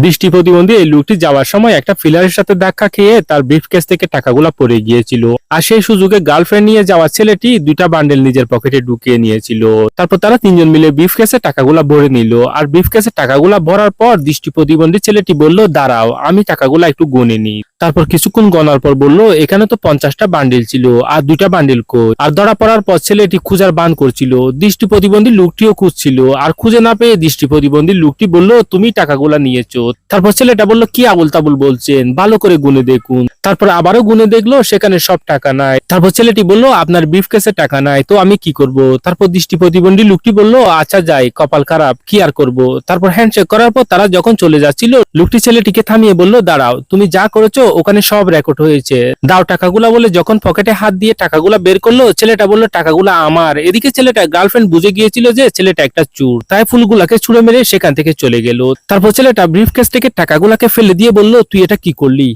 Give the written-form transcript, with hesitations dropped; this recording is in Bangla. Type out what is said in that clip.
দৃষ্টি প্রতিবন্ধী এই লোকটি যাওয়ার সময় একটা ফিলারের সাথে ধাক্কা খেয়ে তার ব্রিফকেস থেকে টাকাগুলা পড়ে গিয়েছিল। আর সেই সুযোগে গার্লফ্রেন্ড নিয়ে যাওয়া ছেলেটি দুইটা বান্ডেল নিজের পকেটে ঢুকিয়ে নিয়েছিল। তারপর তারা তিনজন মিলে ব্রিফকেসে টাকাগুলা ভরে নিল। আর ব্রিফকেসে টাকাগুলা ভরার পর দৃষ্টি প্রতিবন্ধী ছেলেটি বলল, দাঁড়াও আমি টাকাগুলা একটু গুনে নি। তারপর কিছুক্ষণ গণার পর বলল, এখানে তো 50টা বান্ডিল ছিল, আর দুইটা বান্ডিল কই? আর ধরা পড়ার পর ছেলেটি খুঁজার বান করছিল। দৃষ্টি প্রতিবন্ধী লোকটিও খুঁজছিল, আর খুঁজে না পেয়ে দৃষ্টি প্রতিবন্ধী লোকটি বলল, তুমি টাকাগুলা নিয়েছো। তারপর ছেলেটা বলল, কি আবুল তাবুল বলছেন, ভালো করে গুনে দেখুন। তারপর আবারও গুনে দেখলো, সেখানে সব টাকা নাই। তারপর ছেলেটি বলল, আপনার ব্রিফকেসে টাকা নাই, তো আমি কি করব? তারপর দৃষ্টি প্রতিবন্ধী লোকটি বলল, আচ্ছা যাই, কপাল খারাপ, কি আর করব। তারপর হ্যান্ডশেক করার পর তারা যখন চলে যাচ্ছিল, লোকটি ছেলেটিকে থামিয়ে বলল, দাঁড়াও, তুমি যা করেছো ওখানে সব রেকর্ড হয়েছে, দাও টাকাগুলা। বলে যখন পকেটে হাত দিয়ে টাকাগুলা বের করলো, ছেলেটা বলল, টাকাগুলা আমার। এদিকে ছেলেটা গার্লফ্রেন্ড বুঝে গিয়েছিল যে ছেলেটা একটা চোর, তাই ফুলগুলাকে ছুঁড়ে মেরে সেখান থেকে চলে গেল। তারপর ছেলেটা ব্রিফকেস থেকে টাকাগুলাকে ফেলে দিয়ে বলল, তুই এটা কি করলি?